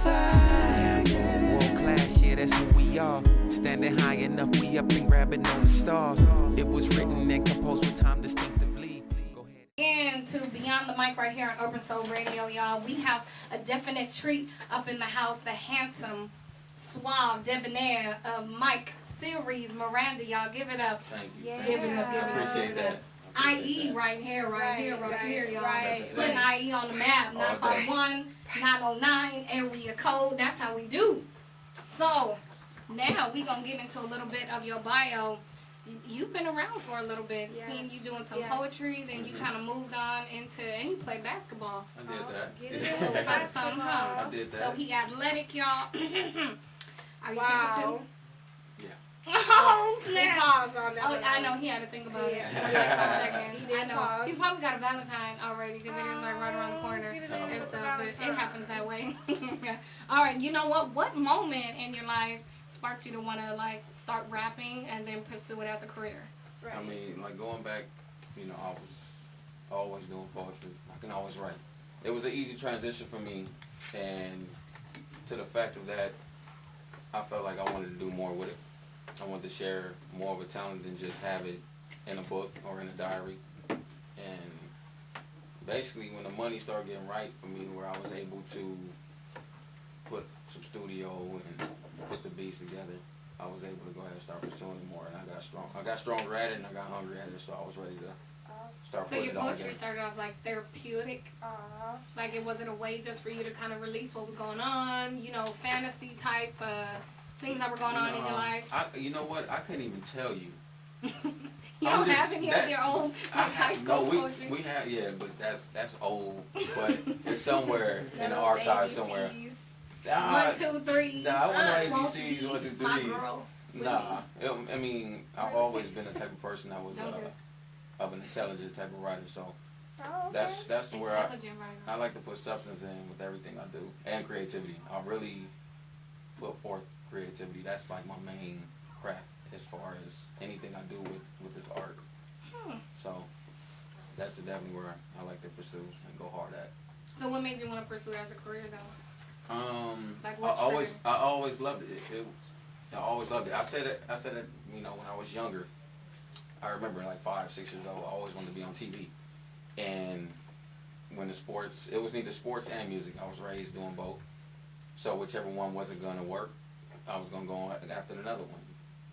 fight. Yeah, world class, yeah, that's who we are. Standing high enough, we up and grabbing on the stars. It was written and composed with time distinctively. Go ahead. And to Beyond the Mic right here on Urban Soul Radio, y'all. We have a definite treat up in the house. The handsome, suave, debonair Mike Seriez Miranda, y'all. Give it up. Thank you. Yeah. Give it up, give it up. Appreciate that. IE right here, right here, y'all. Right. Putting IE on the map. 951, 909, area code. That's how we do. So, now we going to get into a little bit of your bio. You've been around for a little bit. Yes. Seen you doing some poetry, then you kind of moved on into, and you play basketball. I did that. Get it. I did that. So he athletic, y'all. Are you Wow. single too? Yeah. Oh, He snap. paused on that Oh, one. I know he had to think about it Yeah. for like a second. He did I know. pause. He probably got a Valentine already because it is like right around the corner Get it in and for stuff. But it Valentine. happens that way. Yeah. All right. You know what? What moment in your life sparked you to want to like start rapping and then pursue it as a career? I mean, like going back, you know, I was always doing poetry. I can always write. It was an easy transition for me, and to the fact of that, I felt like I wanted to do more with it. I wanted to share more of a talent than just have it in a book or in a diary. And basically, when the money started getting right for me, where I was able to put some studio and put the beats together, I was able to go ahead and start pursuing it more, and I got strong. I got stronger at it, and I got hungry at it, so I was ready to start So putting your it all poetry together. started off like therapeutic, like it wasn't a way just for you to kind of release what was going on, you know, fantasy type things that were going on in your life. You know what? I couldn't even tell you. You I'm don't just- have any of your own like, high school poetry? we have, yeah, but that's old, but it's somewhere in the archive somewhere. Nah, 1, 2, 3. Nah, I wasn't won't ABCs, you 1, 2, be my 3s. girl with Nah, me? I mean, I've always been the type of person that was Okay. of an intelligent type of writer, so Oh, okay. that's where I Intelligent writer. like to put substance in with everything I do, and creativity. I really put forth creativity. That's like my main craft as far as anything I do with this art. So that's definitely where I like to pursue and go hard at. So what made you want to pursue it as a career though? Like I what always loved it. I always loved it. I said it, you know, when I was younger. I remember like 5, 6 years old, I always wanted to be on TV. And when it was neither sports and music. I was raised doing both. So whichever one wasn't going to work, I was going to go after another one.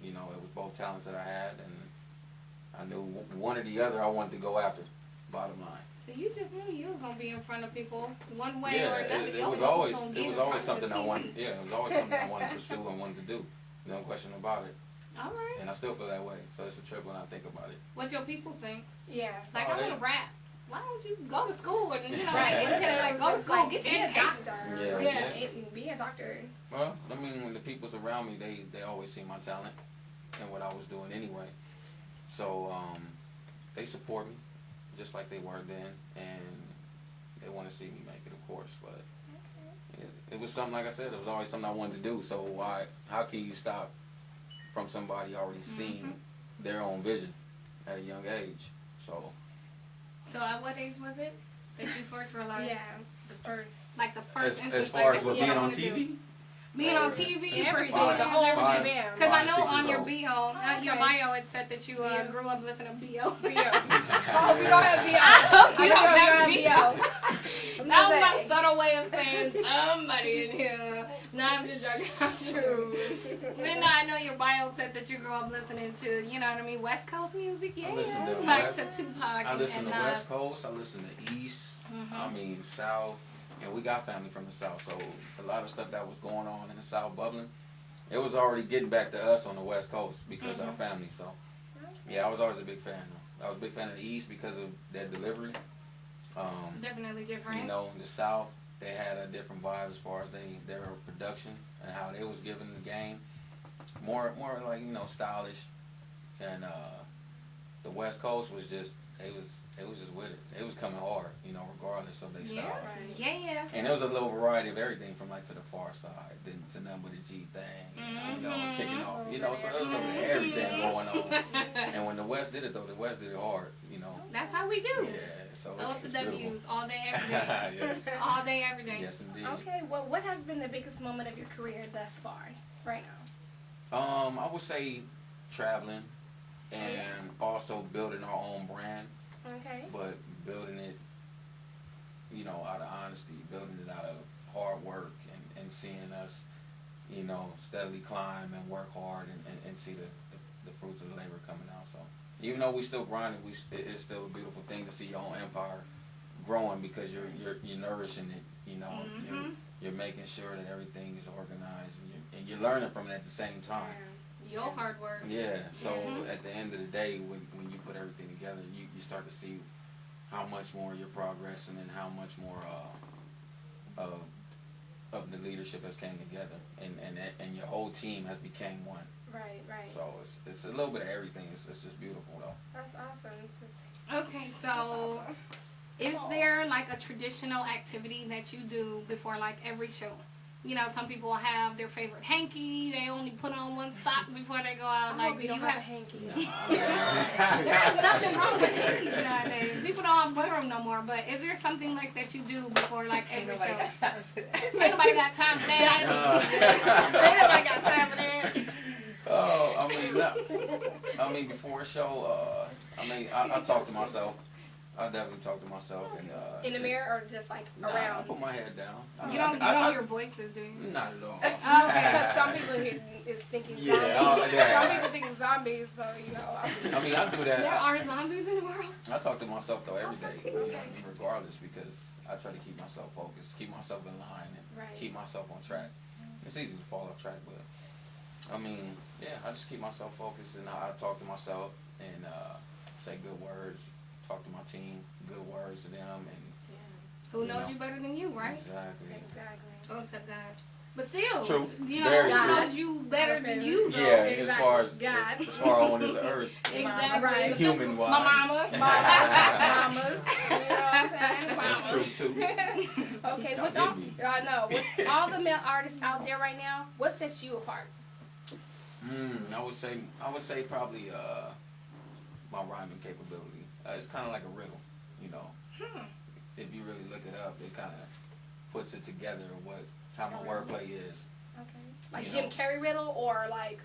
You know, it was both talents that I had, and I knew one or the other I wanted to go after, bottom line. So you just knew you were gonna be in front of people one way Yeah, or another. it Your was hope always gonna get in something front of the I TV. wanted. Yeah, it was always something I wanted to pursue and wanted to do. No question about it. All right. And I still feel that way. So it's a trip when I think about it. What your people think? Yeah. Like, Oh, I want to rap. Why don't you go to school and, you know, Right. like, tell like, go to school, get your education. Yeah, Yeah. Be a doctor. Well, I mean, when the people's around me, they always see my talent and what I was doing anyway. So they support me just like they were then, and they want to see me make it, of course. But it was something, like I said, it was always something I wanted to do. So how can you stop from somebody already seeing their own vision at a young age? So at what age was it that you first realized? Yeah. The first. Like the first as instance, far like, as that's what what I being on wanna do. TV. Being on TV, Everything, pursuing the whole everything. shebang. Because I know 5, 6 on years your old. bio, your Okay. bio, it said that you grew up listening to B.O. Oh, we don't have B.O. You don't have B.O. That was my subtle way of saying somebody in here. No, I'm just joking. But no, I know your bio said that you grew up listening to, you know what I mean, West Coast music. Yeah, I listen to like to Tupac I listen and to Nas. West Coast, I listen to East, I mean South, and we got family from the South, so a lot of stuff that was going on in the South bubbling, it was already getting back to us on the West Coast because of our family. So yeah, I was always a big fan. I was a big fan of the East because of their delivery. Definitely different. You know, the South, they had a different vibe as far as their production and how they was giving the game. More like, you know, stylish. And the West Coast was just, it was just with it. It was coming hard, you know, regardless of their style. Yeah. And there was a little variety of everything from like to the far side, then to nothing but a G thing, you know, kicking off, you know, so there was a little bit of everything going on. And when the West did it though, the West did it hard, you know. That's how we do. Yeah. So Those it's the W's beautiful. all day, every day. Yes. All day, every day. Yes, indeed. Okay, well, what has been the biggest moment of your career thus far, right now? I would say traveling and also building our own brand, Okay. but building it, you know, out of honesty, building it out of hard work and seeing us, you know, steadily climb and work hard and see the fruits of the labor coming out. So even though we still grinding, it's still a beautiful thing to see your own empire growing because you're nourishing it. You know, you're making sure that everything is organized and you're learning from it at the same time. Your hard work. Yeah. So at the end of the day, when you put everything together, you start to see how much more you're progressing and how much more of the leadership has came together and your whole team has became one. Right. So it's a little bit of everything. It's just beautiful though. That's awesome. Okay, so is there like a traditional activity that you do before like every show? You know, some people have their favorite hanky. They only put on one sock before they go out. I Like, hope do you you don't have a have? hanky. There's nothing wrong with hankies nowadays. People don't wear them no more. But is there something like that you do before like every show? Ain't nobody got time for that. Ain't nobody got time for that. Oh, I mean, before a show, I talk to myself. I definitely talk to myself and In the mirror or just like I around? put my head down. You don't hear voices, do you? Not at all. Oh, okay. Because some people here is thinking zombies. Yeah. Some people think zombies, so you know. I mean, I do that. There are zombies in the world. I talk to myself though every day, you know what I mean, regardless, because I try to keep myself focused, keep myself in line, and keep myself on track. It's easy to fall off track, but I mean, yeah, I just keep myself focused, and I talk to myself and say good words, talk to my team, good words to them, and Who knows you better than you, right? exactly. Oh, except God. But still, True. you know, Very who true. knows you better than you, though? Yeah, Exactly. as far as God. as far on this earth, Exactly. Right. human wise, My mama. Mamas. You know what I'm saying? that's true too. Okay, Y'all with get all, me. I know, with all the male artists out there right now, what sets you apart? I would say probably my rhyming capability. It's kind of like a riddle, you know. If you really look it up, it kind of puts it together how my wordplay is. Okay. Like You Jim know. Carrey riddle or like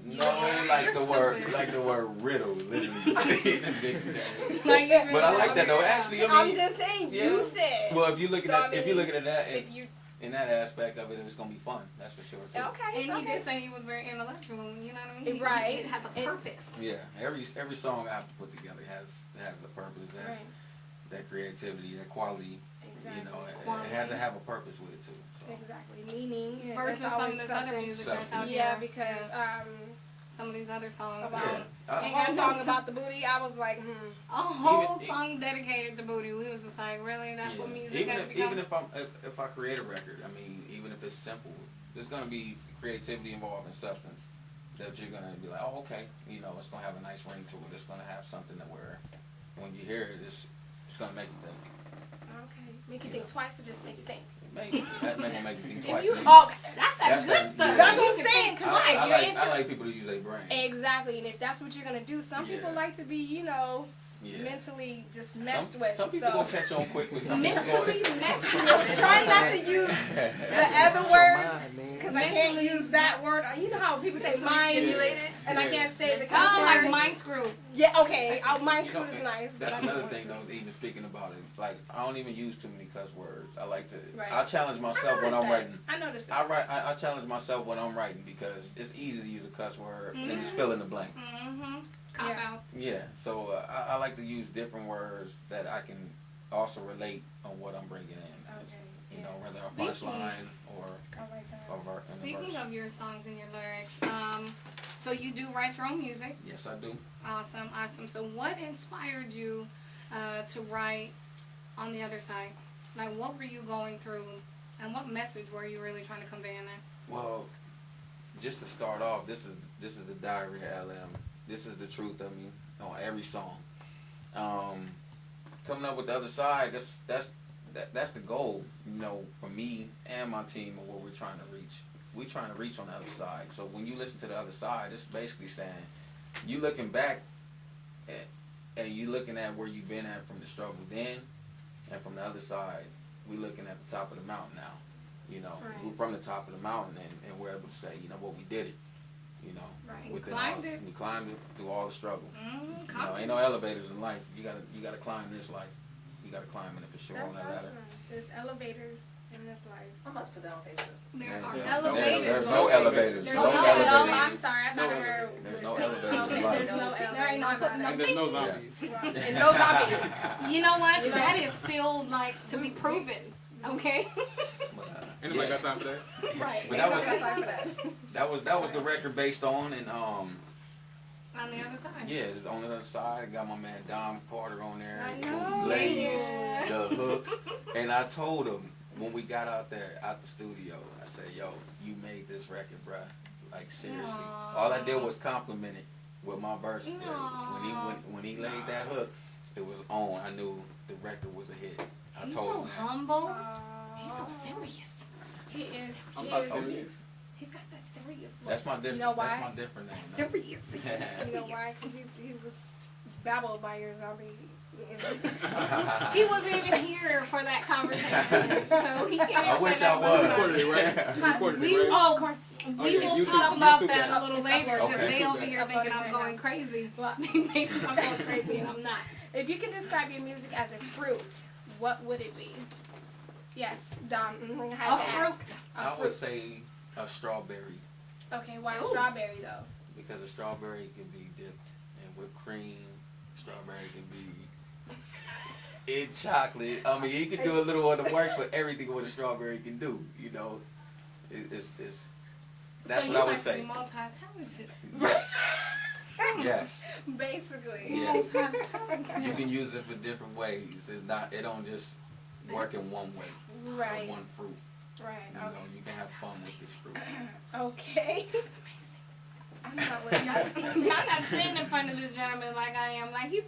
No, like the word riddle, literally. in the dictionary. Like, But I like that though. Actually, I mean, I'm just saying yeah. you said. well, if you look at So, that, I if you mean, look at that, if you in that aspect of it, it's gonna be fun. That's for sure too. okay, And he okay. did say he was very intellectual, you know what I mean? Right. It has a purpose. Yeah, every song I have to put together has a purpose. Has Right. that creativity, that quality. Exactly. You know, Quality. it has to have a purpose with it too. So. Exactly. Meaning Versus that's some of always this other something. music that's out Yeah, there. because Some of these other songs. about Yeah. a whole song about the booty, I was like, A whole Even- song dedicated to booty. We was just like, really? That's what music even has if, become? even if I create a record, I mean, even if it's simple, there's gonna be creativity involved in substance that you're gonna be like, oh, okay, you know, it's gonna have a nice ring to it. It's gonna have something that where when you hear it, it's gonna make you think. okay, make you think twice or just make you think. Maybe that may gonna make you think If twice. you- at least. Oh, That's that That's good that- stuff. yeah. That's what I'm You can saying, think twice. I You're like into- I like people to use their brain. exactly, and if that's what you're gonna do, some people Yeah. like to be, you know, Yeah. mentally just messed with. Some people so. gonna catch on quick with some people. Mentally messed I was trying not to use the other words man. because I can't use that word. You know how people say mind stimulated. and I Yeah. can't say the Oh, cuss like word. mind screw. Yeah, okay. Mind You know, screw is nice. But That's I don't another want thing to. though, even speaking about it. Like, I don't even use too many cuss words. I like to, Right. I challenge myself when I'm writing. I noticed that. I challenge myself when I'm writing because it's easy to use a cuss word and just fill in the blank. Mm-hmm. Cop Yeah. outs. Yeah, so I like to use different words that I can also relate on what I'm bringing in. Okay. You know, yes. whether a Speaking- punchline or I like that. a verse. Speaking of your songs and your lyrics, so you do write your own music. Yes, I do. Awesome. So what inspired you to write On the Other Side? Like, what were you going through, and what message were you really trying to convey in that? Well, just to start off, this is the diary of LM. This is the truth of me on every song. Coming up with the other side, that's the goal, you know, for me and my team of what we're trying to reach. We're trying to reach on the other side. So when you listen to the other side, it's basically saying you looking back and you looking at where you've been at from the struggle then, and from the other side, we looking at the top of the mountain now. You know, Right. we're from the top of the mountain, and we're able to say, you know what, we did it. You know, Right. within Climbed it. We climbed it through all the struggle. Mm, You know, ain't no elevators in life. You gotta climb this life. You gotta climb it for sure That's on that awesome. ladder. There's elevators in this life. I'm about to put that on Facebook. There Yeah, are yeah. elevators. There's no elevators. There's No no elevators. Oh, I'm sorry. I No thought I heard. There's no elevators Okay, in there's life. no There ain't no elevator. putting And there's no Yeah. zombies. And no zombies. You know what? That is still like to be proven. Okay. But, Anybody yeah. got time for that? Right. But that was Got time for that. that was the record based on, and On the other side. yeah, it's on the other side. I got my man Don Porter on there, I who know. lays Yeah. the hook, and I told him when we got out there out the studio, I said, "Yo, you made this record, bruh. Like seriously." Aww. All I did was compliment it with my verse. Aww. When he laid that hook, it was on. I knew the record was a hit. I He's told so him. humble. He's so serious. He is. I'm He about is. serious. He's got that serious look. That's my different. You know That's why? my different name. That serious. He's so You know serious. why? Because he was babbled by your zombie. He wasn't even here for that conversation, so he can't. I wish say I that was. about Recorded us. it, right? You recorded We it, right? oh, Of course. we yeah, will YouTube- talk about YouTube that that. a little It's later uploaded. because Okay. they YouTube over that. here It's thinking uploaded I'm right going now. crazy. Well, They think I'm going crazy and I'm not. if you can describe your music as a fruit, what would it be? Yes, Dom. A fruit. I would say a strawberry, Okay, why Ooh. strawberry though? because a strawberry can be dipped in whipped cream. Strawberry can be in chocolate. I mean, you can do a little of the works for everything what a strawberry can do. You know, it's that's so what I would like say. To be multi-talented. Yes, yes, Basically. yes. You Multi-talented. can use it for different ways. It's not. It don't just work in one way. Right. Or one fruit. Right. You know, you can have fun with this fruit. Okay. That's amazing. I'm not with Y'all not sitting in front of this gentleman like I am. Like he's,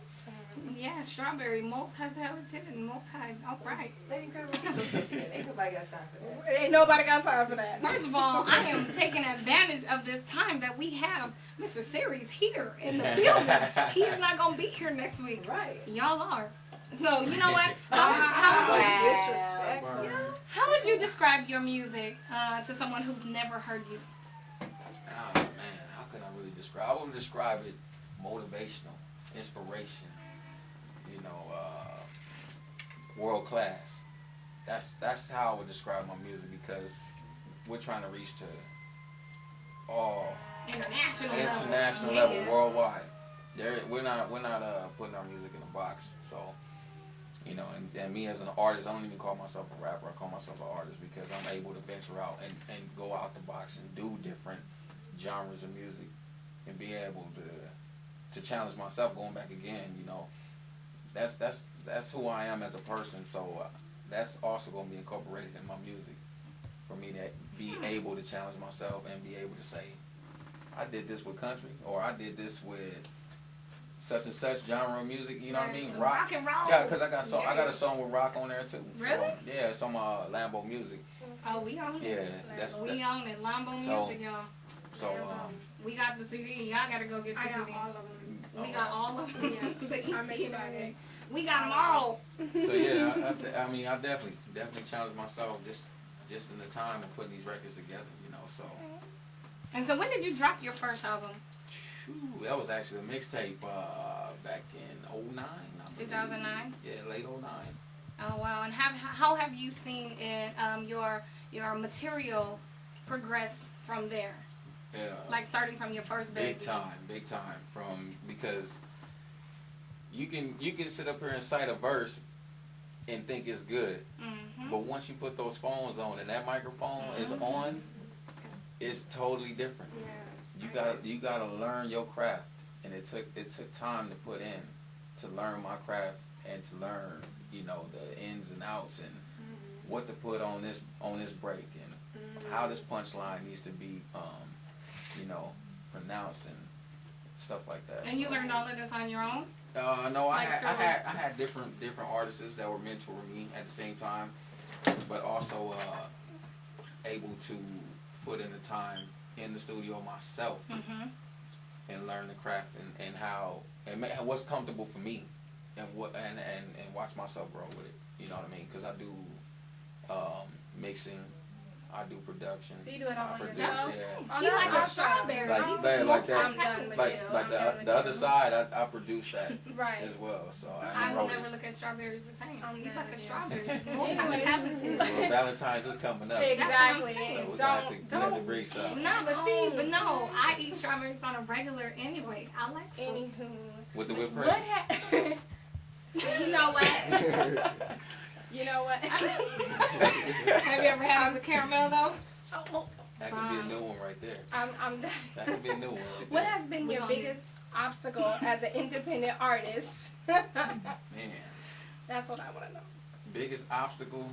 yeah, strawberry, multi-talented and all right. Lady Crab, so sensitive. Ain't nobody got time for that. Ain't nobody got time for that. First of all, I am taking advantage of this time that we have Mr. Seriez here in the building. He is not gonna be here next week. Right. Y'all are. So you know what? How would Disrespectful. how would you describe your music to someone who's never heard you? Oh man, how can I really describe? I would describe it motivational, inspiration. You know, world class. That's how I would describe my music because we're trying to reach to all international level, Yeah. worldwide. We're not putting our music in a box. So, you know, and me as an artist, I don't even call myself a rapper. I call myself an artist because I'm able to venture out and go out the box and do different genres of music and be able to challenge myself going back again. You know, that's who I am as a person. So that's also going to be incorporated in my music for me to be able to challenge myself and be able to say, I did this with country, or I did this with such and such genre of music. You know what I mean? Rock and roll. Yeah, because I got a song with rock on there too. Really? So, yeah, it's on Lambo Music. Oh, we own it. Yeah, that's We own it. Lambo So- Music, y'all. so. We got the CD. Y'all gotta go get the I got CD. all of them. We got all of them. Yes, The EP I'm and excited. everything. We got them all. So yeah, I mean, I definitely challenged myself just in the time of putting these records together. You know, so. And so when did you drop your first album? Whew, that was actually a mixtape back in 09. 2009? Yeah, late 09. Oh wow! And how have you seen it, your material progress from there? Yeah. Like starting from your first baby. Big time. Because you can sit up here and cite a verse and think it's good, Mm-hmm. but once you put those phones on and that microphone is on, it's totally different. Yeah. You gotta learn your craft, and it took time to put in to learn my craft and to learn, you know, the ins and outs and what to put on this break and how this punchline needs to be, you know, pronounced and stuff like that. And you So, learned all of this on your own? no, I Like had different artists that were mentoring me at the same time, but also able to put in the time in the studio myself Mm-hmm. and learn the craft and how and what's comfortable for me, and watch myself grow with it. You know what I mean? Because I do mixing. I do production. So you do it all I on produce, yourself? yeah. Oh, He that's like a awesome. strawberry. Like He's that, like that. multi-talented. Like the other side, I produce that Right. as well. So I will roll never it. look at strawberries the same. I'm He's like a done, strawberry. yeah. Multi-talented. Well, Valentine's is coming up. Exactly. That's what I'm saying. So we're gonna have to break some. No, but no, I eat strawberries on a regular anyway. I like fruit. Anywho. With the whipped What cream. you know what? You know what? Have you ever had it with caramel though? Oh, That could be a new one right there. I'm done. That could be a new one right What there. has been We your gonna biggest obstacle as an independent artist? Man, That's what I want to know. biggest obstacle.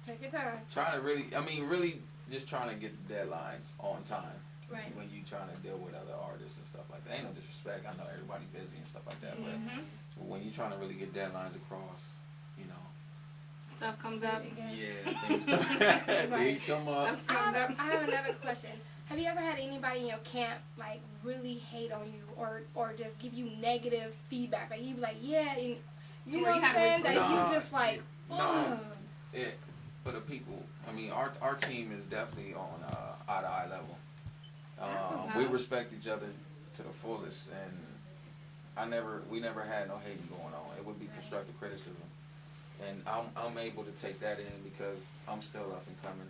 Take your time. Trying to really just trying to get the deadlines on time. Right. When you trying to deal with other artists and stuff like that. Ain't no disrespect. I know everybody busy and stuff like that, but when you trying to really get deadlines across, you know, Stuff comes up. yeah, things come, things come up. Stuff comes up. I have another question. Have you ever had anybody in your camp like really hate on you or just give you negative feedback? Like you be like, yeah, and you know Where what you I'm had to saying? That Nah, you just like, no. ugh. For the people, I mean, our team is definitely on eye to eye level. That's what's We up. respect each other to the fullest, and we never had no hating going on. It would be constructive criticism, and I'm able to take that in because I'm still up and coming,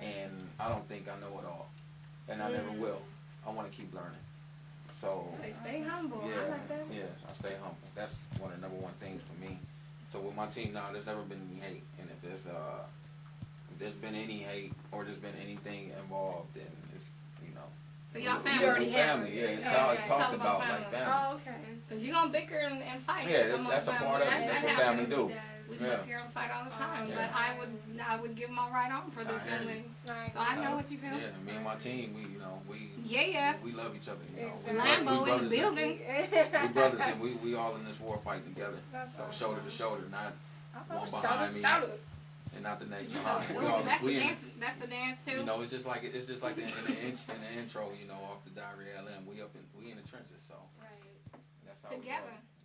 and I don't think I know it all, and I never will. I want to keep learning. So They stay humble. yeah, I like that. yeah, I stay humble. That's one of the number one things for me. So with my team now, there's never been any hate, and if there's been any hate or there's been anything involved, then it's So y'all we- family. we already have family. it. Yeah, it's, Okay. talk, it's It's talked all about about like family. family. Oh, okay. Because you're going to bicker and fight. Yeah, amongst that's a family. part of it. That That's what happens. family do. We Yeah. bicker and fight all the time. Yeah. But I would give my right arm for this I hear you. family. Right. So I know what you feel. Yeah, me and my team, we Yeah. we love each other. You know, Exactly. Lambo in the brothers and- building. We brothers, and we all in this war fight together. That's So awesome. shoulder to shoulder, not one Shout behind out, me shout out. and not the next So, behind. We all that's the we in, dance. That's the dance too. you know, it's just like in the intro, you know, off the Diary LM. We in the trenches, so Right. that's how we Together. go.